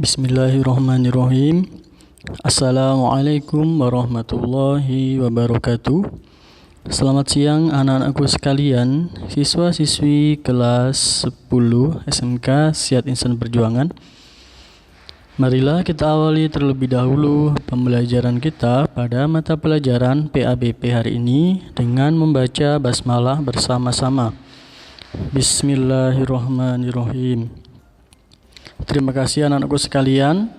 Bismillahirrahmanirrahim. Assalamualaikum warahmatullahi wabarakatuh. Selamat siang anak-anakku sekalian, siswa-siswi kelas 10 SMK Siat Insan Perjuangan. Marilah kita awali terlebih dahulu pembelajaran kita pada mata pelajaran PABP hari ini dengan membaca basmalah bersama-sama. Bismillahirrahmanirrahim. Terima kasih anak-anakku sekalian.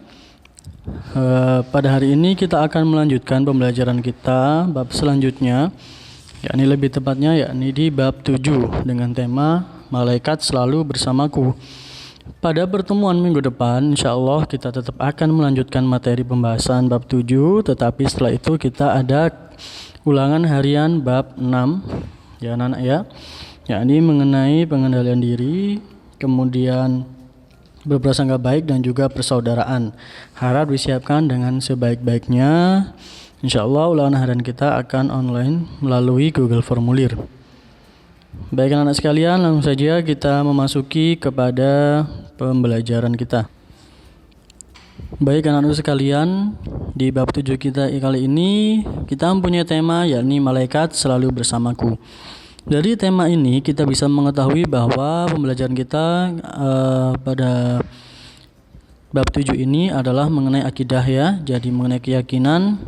Pada hari ini kita akan melanjutkan pembelajaran kita bab selanjutnya, yakni lebih tepatnya yakni di bab 7 dengan tema Malaikat Selalu Bersamaku. Pada pertemuan minggu depan insyaallah kita tetap akan melanjutkan materi pembahasan bab 7, tetapi setelah itu kita ada ulangan harian bab 6 ya anak-anak ya, yakni mengenai pengendalian diri, kemudian berprasangka baik dan juga persaudaraan. Harap disiapkan dengan sebaik-baiknya. Insyaallah ulangan harian kita akan online melalui Google Formulir. Baik anak-anak sekalian, langsung saja kita memasuki kepada pembelajaran kita. Baik anak-anak sekalian, di bab 7 kita kali ini kita mempunyai tema yakni Malaikat Selalu Bersamaku. Dari tema ini kita bisa mengetahui bahwa pembelajaran kita pada bab 7 ini adalah mengenai akidah ya. Jadi mengenai keyakinan,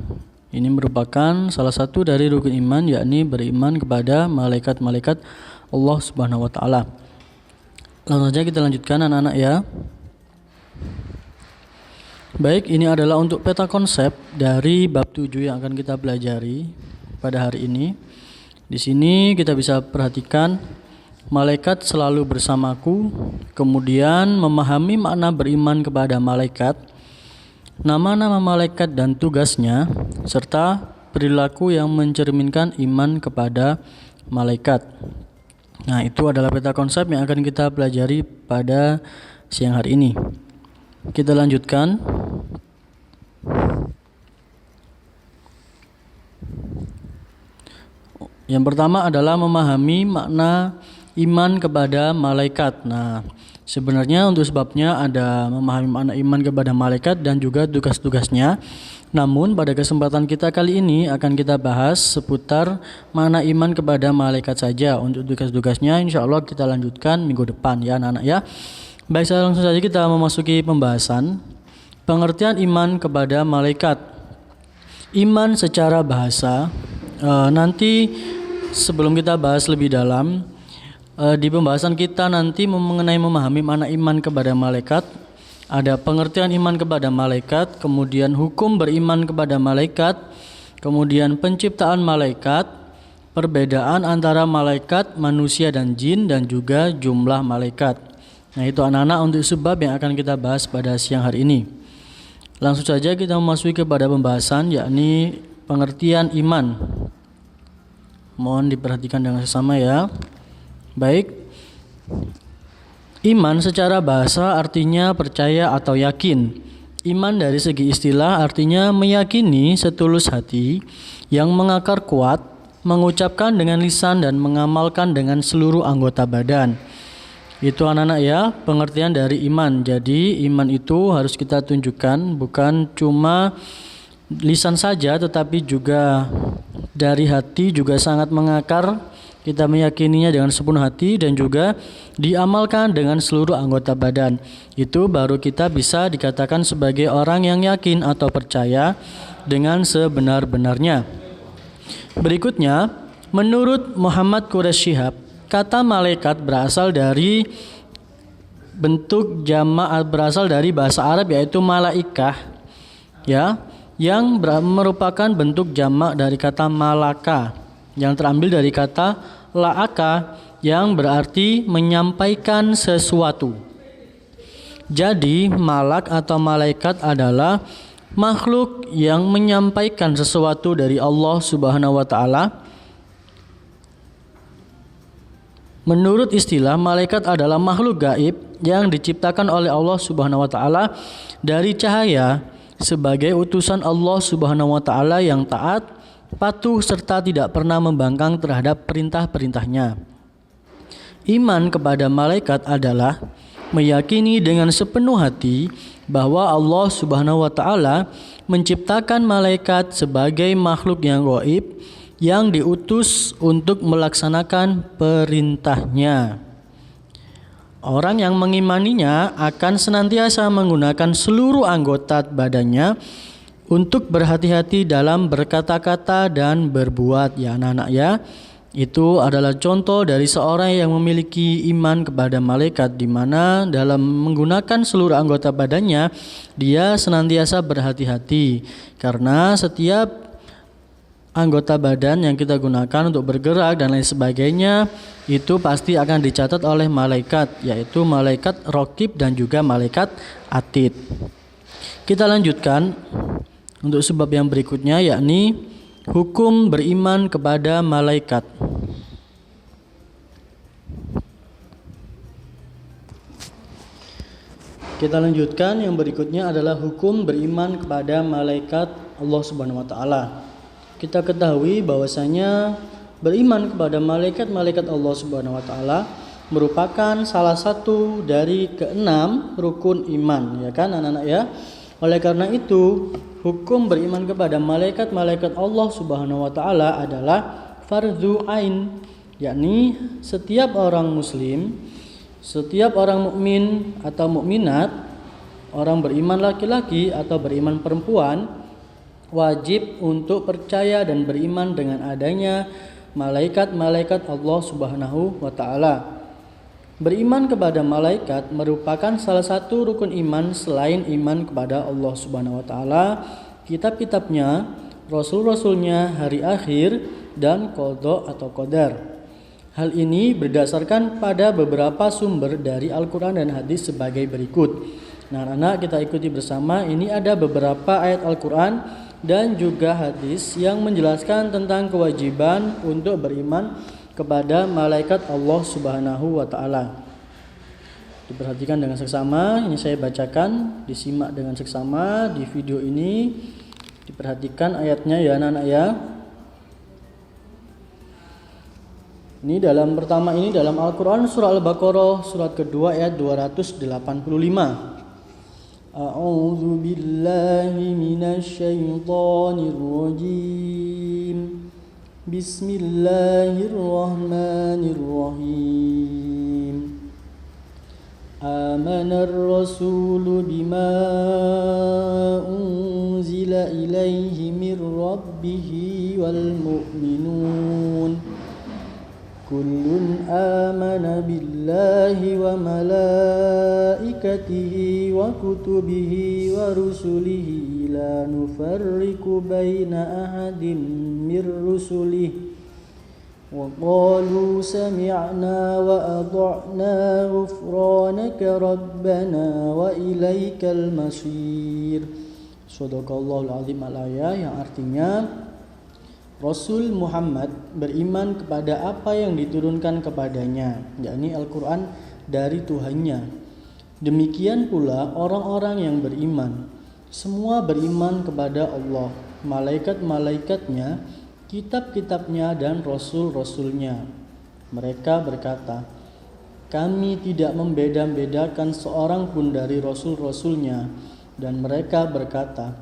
ini merupakan salah satu dari rukun iman, yakni beriman kepada malaikat-malaikat Allah Subhanahu wa taala. Langsung saja kita lanjutkan anak-anak ya. Baik, ini adalah untuk peta konsep dari bab 7 yang akan kita pelajari pada hari ini. Di sini kita bisa perhatikan malaikat selalu bersamaku, kemudian memahami makna beriman kepada malaikat, nama-nama malaikat dan tugasnya, serta perilaku yang mencerminkan iman kepada malaikat. Nah, itu adalah peta konsep yang akan kita pelajari pada siang hari ini. Kita lanjutkan. Yang pertama adalah memahami makna iman kepada malaikat. Nah, sebenarnya untuk sebabnya ada memahami makna iman kepada malaikat dan juga tugas-tugasnya. Namun pada kesempatan kita kali ini akan kita bahas seputar makna iman kepada malaikat saja. Untuk tugas-tugasnya insyaallah kita lanjutkan minggu depan ya anak-anak ya. Baik, langsung saja kita memasuki pembahasan pengertian iman kepada malaikat. Iman secara bahasa, nanti sebelum kita bahas lebih dalam, di pembahasan kita nanti mengenai memahami makna iman kepada malaikat, ada pengertian iman kepada malaikat, kemudian hukum beriman kepada malaikat, kemudian penciptaan malaikat, perbedaan antara malaikat, manusia dan jin, dan juga jumlah malaikat. Nah, itu anak-anak untuk sebab yang akan kita bahas pada siang hari ini. Langsung saja kita memasuki kepada pembahasan, yakni pengertian iman. Mohon diperhatikan dengan sesama ya. Baik. Iman secara bahasa artinya percaya atau yakin. Iman dari segi istilah artinya meyakini setulus hati, yang mengakar kuat, mengucapkan dengan lisan dan mengamalkan dengan seluruh anggota badan. Itu anak-anak ya, pengertian dari iman. Jadi iman itu harus kita tunjukkan, bukan cuma lisan saja, tetapi juga dari hati, juga sangat mengakar. Kita meyakininya dengan sepenuh hati dan juga diamalkan dengan seluruh anggota badan. Itu baru kita bisa dikatakan sebagai orang yang yakin atau percaya dengan sebenar-benarnya. Berikutnya, menurut Muhammad Quraish Shihab, kata malaikat berasal dari bentuk jamak, berasal dari bahasa Arab yaitu malaikah ya, yang merupakan bentuk jamak dari kata malaka yang terambil dari kata la'aka yang berarti menyampaikan sesuatu. Jadi malak atau malaikat adalah makhluk yang menyampaikan sesuatu dari Allah Subhanahu wa taala. Menurut istilah, malaikat adalah makhluk gaib yang diciptakan oleh Allah Subhanahu wa taala dari cahaya sebagai utusan Allah Subhanahu wa taala yang taat, patuh serta tidak pernah membangkang terhadap perintah-perintahnya. Iman kepada malaikat adalah meyakini dengan sepenuh hati bahwa Allah Subhanahu wa taala menciptakan malaikat sebagai makhluk yang gaib yang diutus untuk melaksanakan perintahnya. Orang yang mengimaninya akan senantiasa menggunakan seluruh anggota badannya untuk berhati-hati dalam berkata-kata dan berbuat. Ya anak-anak ya, itu adalah contoh dari seorang yang memiliki iman kepada malaikat, di mana dalam menggunakan seluruh anggota badannya dia senantiasa berhati-hati, karena setiap anggota badan yang kita gunakan untuk bergerak dan lain sebagainya itu pasti akan dicatat oleh malaikat, yaitu malaikat raqib dan juga malaikat atid. Kita lanjutkan untuk sebab yang berikutnya, yakni hukum beriman kepada malaikat. Kita lanjutkan, yang berikutnya adalah hukum beriman kepada malaikat Allah Subhanahu wa taala. Kita ketahui bahwasanya beriman kepada malaikat-malaikat Allah Subhanahu wa taala merupakan salah satu dari keenam rukun iman, ya kan anak-anak ya. Oleh karena itu, hukum beriman kepada malaikat-malaikat Allah Subhanahu wa taala adalah fardhu ain, yakni setiap orang muslim, setiap orang mukmin atau mukminat, orang beriman laki-laki atau beriman perempuan, wajib untuk percaya dan beriman dengan adanya malaikat-malaikat Allah Subhanahu wa taala. Beriman kepada malaikat merupakan salah satu rukun iman selain iman kepada Allah Subhanahu wa taala, kitab-kitabnya, rasul-rasulnya, hari akhir, dan qada atau qadar. Hal ini berdasarkan pada beberapa sumber dari Al-Quran dan hadis sebagai berikut. Nah, anak-anak, kita ikuti bersama. Ini ada beberapa ayat Al-Quran dan juga hadis yang menjelaskan tentang kewajiban untuk beriman kepada malaikat Allah Subhanahu wa taala. Diperhatikan dengan seksama, ini saya bacakan, disimak dengan seksama di video ini. Diperhatikan ayatnya ya anak-anak ya. Ini pertama ini dalam Al-Qur'an surah Al-Baqarah surat kedua ayat 285. A'udzu billahi minasy syaithanir rajim. Bismillahirrahmanirrahim. Amanar rasulu bima unzila ilaihi mir rabbihi wal mu'minun. Kullun amana billahi wa malaikatihi wa kutubihi wa rusulihi la nufarriqu baina ahadin mir rusulihi wa qalu sami'na wa ata'na ghufranaka rabbana wa ilaikal masir. Shadaqallahul azim al-ayah, yang artinya Rasul Muhammad beriman kepada apa yang diturunkan kepadanya, yakni Al-Quran dari Tuhannya. Demikian pula orang-orang yang beriman, semua beriman kepada Allah, malaikat-malaikatnya, kitab-kitabnya, dan rasul-rasulnya. Mereka berkata, kami tidak membeda-bedakan seorang pun dari rasul-rasulnya. Dan mereka berkata,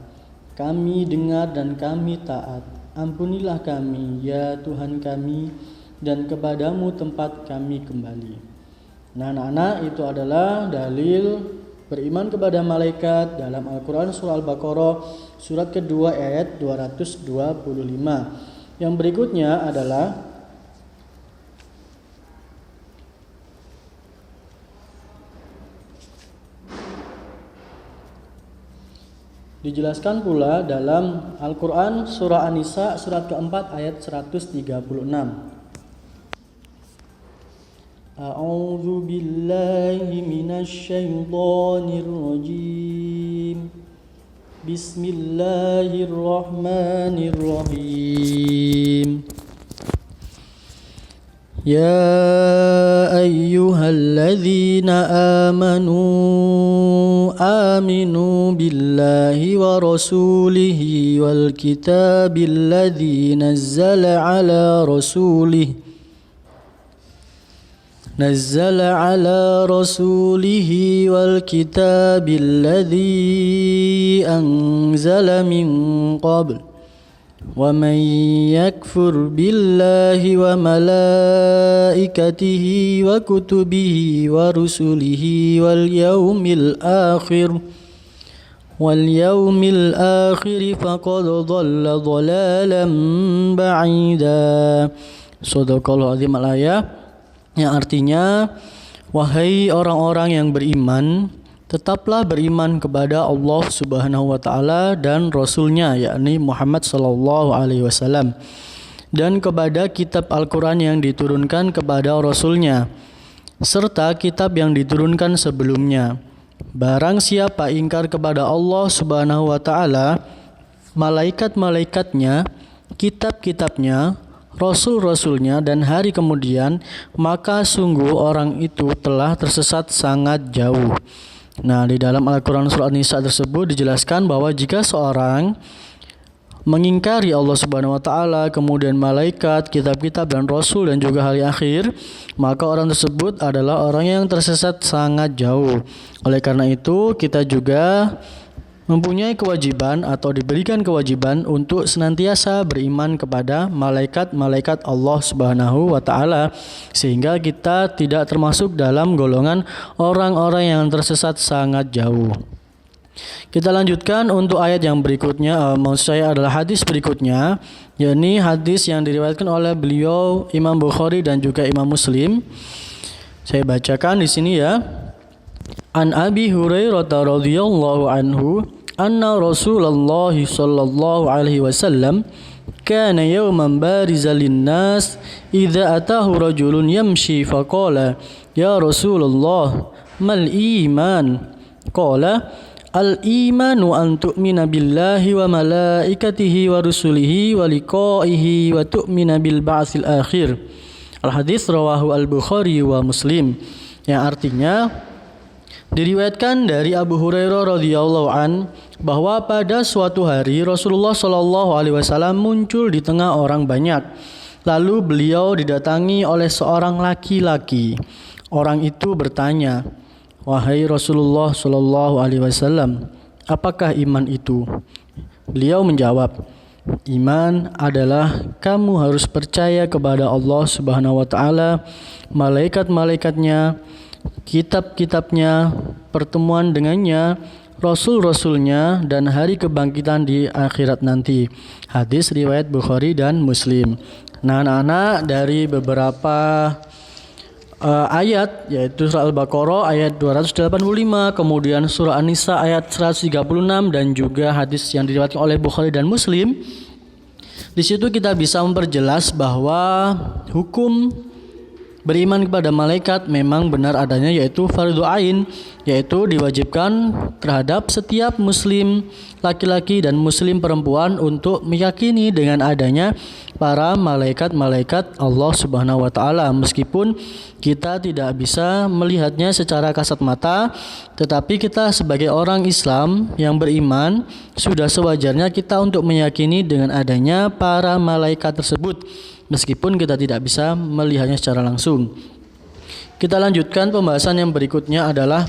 kami dengar dan kami taat. Ampunilah kami, ya Tuhan kami, dan kepadamu tempat kami kembali. Nah, anak-anak, itu adalah dalil beriman kepada malaikat dalam Al-Quran surah Al-Baqarah surat kedua ayat 225. Yang berikutnya adalah dijelaskan pula dalam Al-Quran surah An-Nisa surat keempat ayat 136. A'udzu billahi minasy syaithanir rajim. Bismillahirrahmanirrahim. Ya ayyuhalladzina amanu aminu billahi wa rasulihi wal kitabil ladzi nazzala ala rasulihi نزل على رسوله والكتاب الذي أنزل من قبل ومن يكفر بالله وملائكته وكتبه ورسله واليوم الآخر فقد ضل ضلالا بعيدا. Shadaqallahu azim al-ayah, yang artinya, wahai orang-orang yang beriman, tetaplah beriman kepada Allah Subhanahu wa taala dan Rasul-Nya, yakni Muhammad sallallahu alaihi wasallam, dan kepada kitab Al-Qur'an yang diturunkan kepada Rasul-Nya serta kitab yang diturunkan sebelumnya. Barang siapa ingkar kepada Allah Subhanahu wa taala, malaikat-malaikatnya, kitab-kitabnya, Rasul-Rasulnya dan hari kemudian, maka sungguh orang itu telah tersesat sangat jauh. Nah, di dalam Al-Quran Surah An-Nisa tersebut dijelaskan bahwa jika seorang mengingkari Allah Subhanahu wa taala, kemudian malaikat, kitab-kitab dan rasul dan juga hari akhir, maka orang tersebut adalah orang yang tersesat sangat jauh. Oleh karena itu, kita juga mempunyai kewajiban atau diberikan kewajiban untuk senantiasa beriman kepada malaikat-malaikat Allah Subhanahu wa taala, sehingga kita tidak termasuk dalam golongan orang-orang yang tersesat sangat jauh. Kita lanjutkan untuk ayat yang berikutnya, maksud saya adalah hadis berikutnya, yakni hadis yang diriwayatkan oleh beliau Imam Bukhari dan juga Imam Muslim. Saya bacakan di sini ya. An Abi Hurairah radhiyallahu anhu anna Rasulullah sallallahu alaihi wasallam kana yawman barizan lin-nas idza atahu rajulun yamshi faqala ya Rasulullah mal iman qala al-imanu an tu'mina billahi wa malaikatihi wa rusulihi wa liqa'ihi wa tu'mina bil ba'tsil akhir. Al-hadis rawahu al-Bukhari wa Muslim, yang artinya diriwayatkan dari Abu Hurairah radhiyallahu an bahwa pada suatu hari Rasulullah shallallahu alaihi wasallam muncul di tengah orang banyak. Lalu beliau didatangi oleh seorang laki-laki. Orang itu bertanya, "Wahai Rasulullah sallallahu alaihi wasallam, apakah iman itu?" Beliau menjawab, "Iman adalah kamu harus percaya kepada Allah Subhanahu wa taala, malaikat-malaikatnya, kitab-kitabnya, pertemuan dengannya, rasul-rasulnya, dan hari kebangkitan di akhirat nanti." Hadis riwayat Bukhari dan Muslim. Nah, anak-anak, dari beberapa ayat, yaitu surah Al-Baqarah ayat 285, kemudian surah An-Nisa ayat 136, dan juga hadis yang diriwayatkan oleh Bukhari dan Muslim. Di situ kita bisa memperjelas bahwa hukum beriman kepada malaikat memang benar adanya, yaitu fardhu ain, yaitu diwajibkan terhadap setiap muslim laki-laki dan muslim perempuan untuk meyakini dengan adanya para malaikat-malaikat Allah Subhanahu wa taala, meskipun kita tidak bisa melihatnya secara kasat mata, tetapi kita sebagai orang Islam yang beriman sudah sewajarnya kita untuk meyakini dengan adanya para malaikat tersebut, meskipun kita tidak bisa melihatnya secara langsung. Kita lanjutkan pembahasan yang berikutnya adalah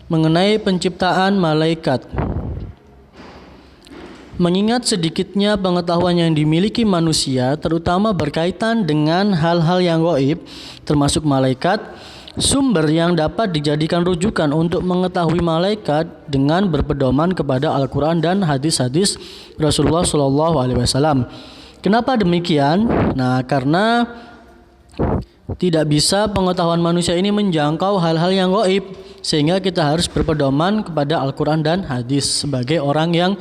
mengenai penciptaan malaikat. Mengingat sedikitnya pengetahuan yang dimiliki manusia, terutama berkaitan dengan hal-hal yang gaib, termasuk malaikat, sumber yang dapat dijadikan rujukan untuk mengetahui malaikat dengan berpedoman kepada Al-Quran dan hadis-hadis Rasulullah SAW. Kenapa demikian? Nah, karena tidak bisa pengetahuan manusia ini menjangkau hal-hal yang gaib, sehingga kita harus berpedoman kepada Al-Quran dan hadis sebagai orang yang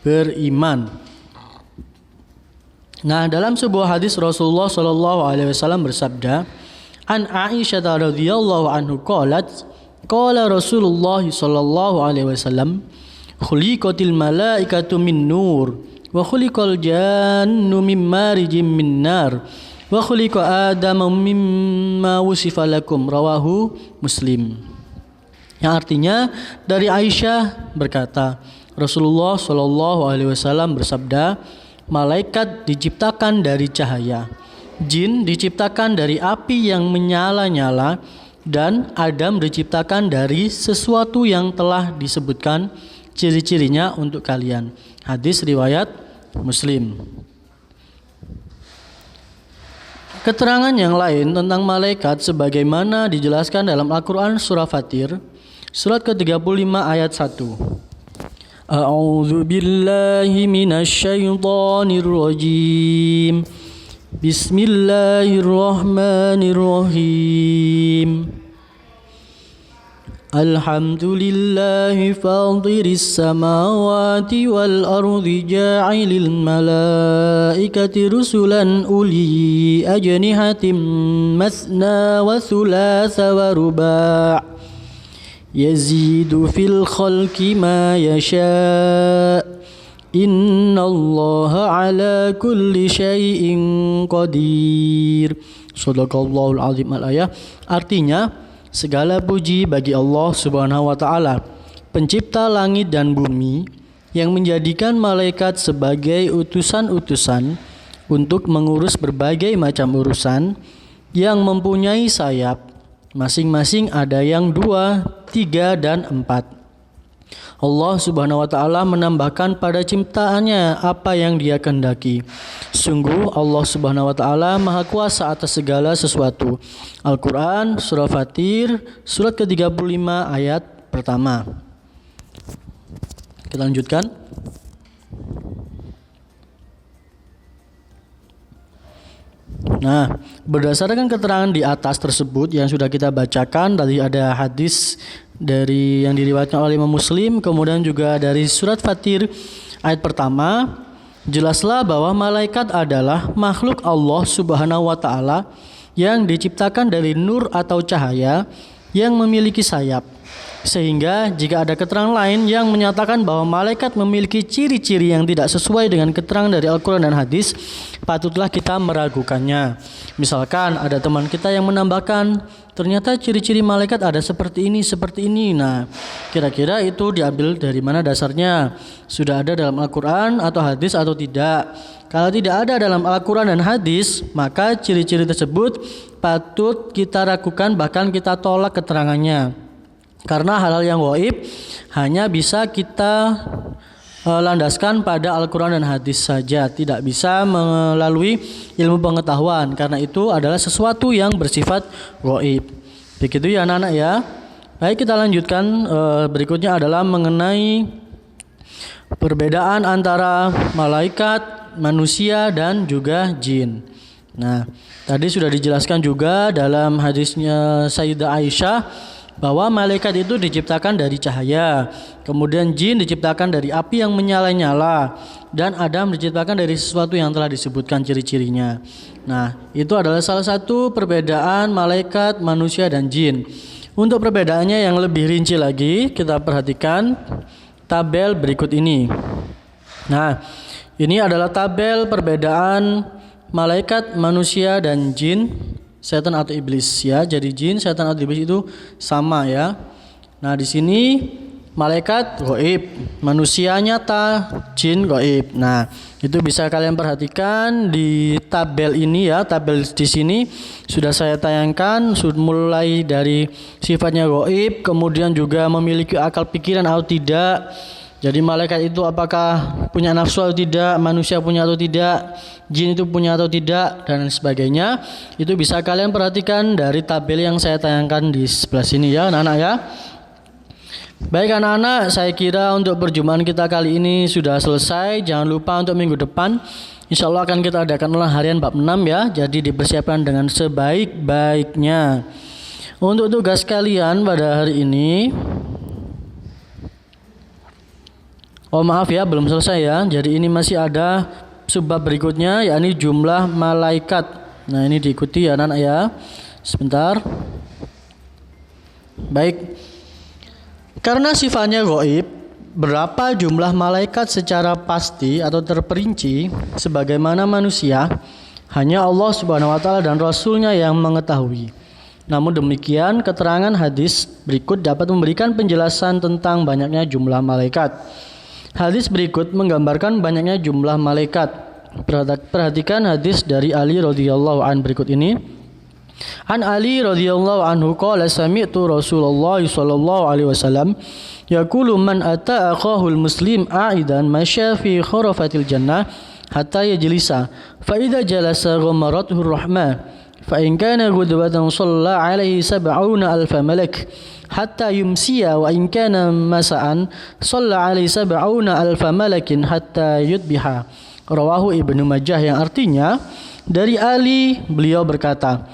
beriman. Nah, dalam sebuah hadis Rasulullah SAW bersabda, An Aisyah radhiyallahu anhu qalat, qala Rasulullah sallallahu alaihi wasallam, khuliqatil malaikatu min nur wa khuliqal jannu min marijim min nar wa khuliqa adamu mimma wusifa lakum, rawahu Muslim. Yang artinya, dari Aisyah berkata, Rasulullah sallallahu alaihi wasallam bersabda, malaikat diciptakan dari cahaya, jin diciptakan dari api yang menyala-nyala, dan Adam diciptakan dari sesuatu yang telah disebutkan ciri-cirinya untuk kalian. Hadis riwayat Muslim. Keterangan yang lain tentang malaikat sebagaimana dijelaskan dalam Al-Quran surah Fatir, surat ke-35 ayat 1. A'udzu billahi minasy syaithanir rajim. Bismillahirrahmanirrahim. Alhamdulillahi fatiris samawati wal ardi ja'ilil malaikati rusulan uli ajnihatim masna wa thulatha wa ruba' yazidu fil khalqi ma yasha' innallaha ala kulli syai'in qadir. Shadaqallahul azim al-ayah. Artinya, segala puji bagi Allah Subhanahu wa taala, pencipta langit dan bumi, yang menjadikan malaikat sebagai utusan-utusan untuk mengurus berbagai macam urusan, yang mempunyai sayap, masing-masing ada yang 2, 3, dan 4. Allah Subhanahu wa taala menambahkan pada ciptaannya apa yang Dia kehendaki. Sungguh Allah Subhanahu wa taala Maha Kuasa atas segala sesuatu. Al-Qur'an surah Fatir surat ke-35 ayat pertama. Kita lanjutkan. Nah, berdasarkan keterangan di atas tersebut yang sudah kita bacakan, tadi ada hadis dari yang diriwayatkan oleh Imam Muslim, kemudian juga dari surat Fatir ayat pertama, jelaslah bahwa malaikat adalah makhluk Allah Subhanahu wa taala yang diciptakan dari nur atau cahaya yang memiliki sayap. Sehingga jika ada keterangan lain yang menyatakan bahwa malaikat memiliki ciri-ciri yang tidak sesuai dengan keterangan dari Al-Quran dan hadis, patutlah kita meragukannya. Misalkan ada teman kita yang menambahkan, ternyata ciri-ciri malaikat ada seperti ini, seperti ini. Nah, kira-kira itu diambil dari mana dasarnya? Sudah ada dalam Al-Quran atau hadis atau tidak? Kalau tidak ada dalam Al-Quran dan hadis, maka ciri-ciri tersebut patut kita ragukan, bahkan kita tolak keterangannya. Karena hal-hal yang gaib hanya bisa kita landaskan pada Al-Quran dan hadis saja, tidak bisa melalui ilmu pengetahuan, karena itu adalah sesuatu yang bersifat gaib. Begitu ya anak-anak ya. Baik, kita lanjutkan. Berikutnya adalah mengenai perbedaan antara malaikat, manusia, dan juga jin. Nah, tadi sudah dijelaskan juga dalam hadisnya Sayyidah Aisyah bahwa malaikat itu diciptakan dari cahaya, kemudian jin diciptakan dari api yang menyala-nyala, dan Adam diciptakan dari sesuatu yang telah disebutkan ciri-cirinya. Nah, itu adalah salah satu perbedaan malaikat, manusia, dan jin. Untuk perbedaannya yang lebih rinci lagi, kita perhatikan tabel berikut ini. Nah, ini adalah tabel perbedaan malaikat, manusia, dan jin, setan atau iblis ya. Jadi jin, setan atau iblis itu sama ya. Nah, di sini malaikat gaib, manusia nyata, jin gaib. Nah, itu bisa kalian perhatikan di tabel ini ya. Tabel di sini sudah saya tayangkan, mulai dari sifatnya gaib, kemudian juga memiliki akal pikiran atau tidak. Jadi malaikat itu apakah punya nafsu atau tidak, manusia punya atau tidak, jin itu punya atau tidak, dan sebagainya. Itu bisa kalian perhatikan dari tabel yang saya tayangkan di sebelah sini ya anak-anak ya. Baik anak-anak, saya kira untuk perjumpaan kita kali ini sudah selesai. Jangan lupa untuk minggu depan insya Allah akan kita adakan ulang harian bab 6 ya. Jadi dipersiapkan dengan sebaik-baiknya. Untuk tugas kalian pada hari ini, oh maaf ya, belum selesai ya. Jadi ini masih ada subbab berikutnya, yakni jumlah malaikat. Nah, ini diikuti ya anak-anak ya. Sebentar. Baik. Karena sifatnya gaib, berapa jumlah malaikat secara pasti atau terperinci sebagaimana manusia, hanya Allah Subhanahu wa taala dan Rasul-Nya yang mengetahui. Namun demikian, keterangan hadis berikut dapat memberikan penjelasan tentang banyaknya jumlah malaikat. Hadis berikut menggambarkan banyaknya jumlah malaikat. Perhatikan hadis dari Ali radhiyallahu an berikut ini. An Ali radhiyallahu anhu qala sami'tu Rasulullah sallallahu alaihi wasallam yaqulu man ata akhahul muslim a'idan masya fi khurafatil jannah hatta yajlisa fa idza jalasa ghammarathu rahmah fa in kana ghudwatan shalla alaihi sab'una alf malak hatta yumsiya wa in kana masa'an shalla alaihi sab'una alf malakin hatta yudbiha. Rawahu Ibnu Majah, yang artinya dari Ali beliau berkata,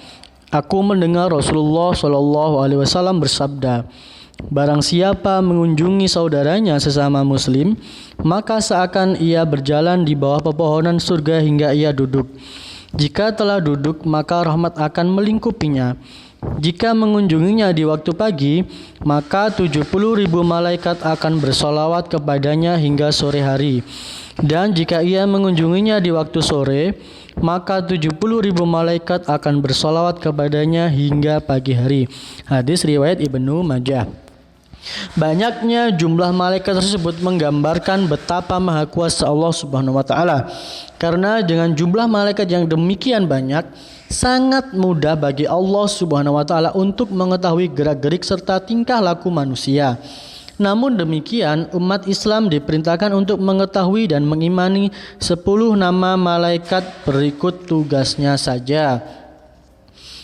aku mendengar Rasulullah Shallallahu Alaihi Wasallam bersabda, barang siapa mengunjungi saudaranya sesama muslim, maka seakan ia berjalan di bawah pepohonan surga hingga ia duduk. Jika telah duduk, maka rahmat akan melingkupinya. Jika mengunjunginya di waktu pagi, maka 70.000 malaikat akan bersolawat kepadanya hingga sore hari. Dan jika ia mengunjunginya di waktu sore, maka 70.000 malaikat akan bersolawat kepadanya hingga pagi hari. Hadis riwayat Ibnu Majah. Banyaknya jumlah malaikat tersebut menggambarkan betapa maha kuasa Allah Subhanahu wa taala. Karena dengan jumlah malaikat yang demikian banyak, sangat mudah bagi Allah Subhanahu wa taala untuk mengetahui gerak-gerik serta tingkah laku manusia. Namun demikian, umat Islam diperintahkan untuk mengetahui dan mengimani 10 nama malaikat berikut tugasnya saja.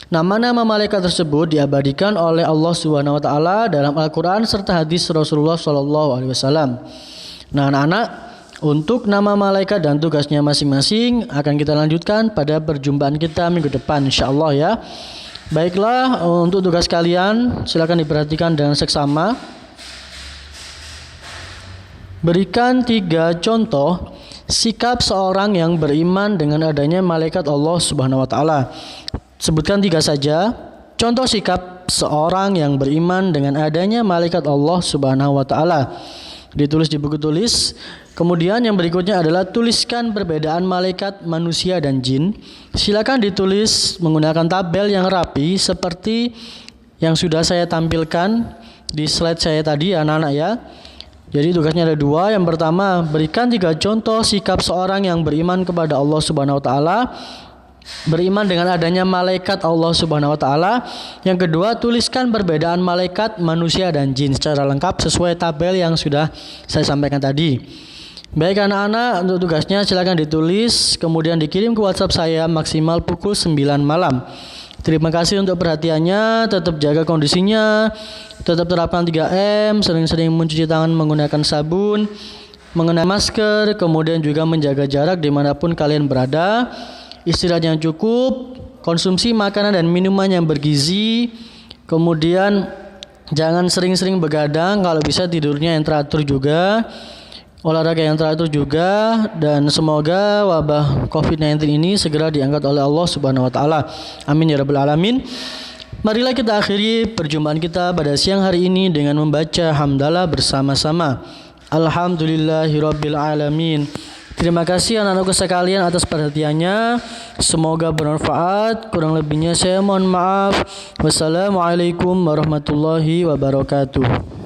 Nama-nama malaikat tersebut diabadikan oleh Allah Subhanahu wa taala dalam Al-Qur'an serta hadis Rasulullah sallallahu alaihi wasallam. Nah, anak-anak, untuk nama malaikat dan tugasnya masing-masing akan kita lanjutkan pada perjumpaan kita minggu depan insyaallah ya. Baiklah, untuk tugas kalian silakan diperhatikan dengan seksama. Berikan 3 contoh sikap seorang yang beriman dengan adanya malaikat Allah Subhanahu wa taala. Sebutkan 3 saja contoh sikap seorang yang beriman dengan adanya malaikat Allah Subhanahu wa taala. Ditulis di buku tulis. Kemudian yang berikutnya adalah tuliskan perbedaan malaikat, manusia dan jin. Silakan ditulis menggunakan tabel yang rapi seperti yang sudah saya tampilkan di slide saya tadi anak-anak ya. Jadi tugasnya ada 2. Yang pertama, berikan 3 contoh sikap seorang yang beriman kepada Allah Subhanahu wa taala, beriman dengan adanya malaikat Allah Subhanahu wa taala. Yang kedua, tuliskan perbedaan malaikat, manusia dan jin secara lengkap sesuai tabel yang sudah saya sampaikan tadi. Baik anak-anak, untuk tugasnya silakan ditulis kemudian dikirim ke WhatsApp saya maksimal pukul 9 malam. Terima kasih untuk perhatiannya, tetap jaga kondisinya, tetap terapkan 3M, sering-sering mencuci tangan menggunakan sabun, mengenakan masker, kemudian juga menjaga jarak dimanapun kalian berada, istirahat yang cukup, konsumsi makanan dan minuman yang bergizi, kemudian jangan sering-sering begadang, kalau bisa tidurnya yang teratur juga, olahraga yang teratur juga, dan semoga wabah COVID-19 ini segera diangkat oleh Allah Subhanahu wa taala. Amin ya rabbal alamin. Marilah kita akhiri perjumpaan kita pada siang hari ini dengan membaca hamdalah bersama-sama. Alhamdulillahirabbil alamin. Terima kasih anak-anakku sekalian atas perhatiannya. Semoga bermanfaat. Kurang lebihnya saya mohon maaf. Wassalamualaikum warahmatullahi wabarakatuh.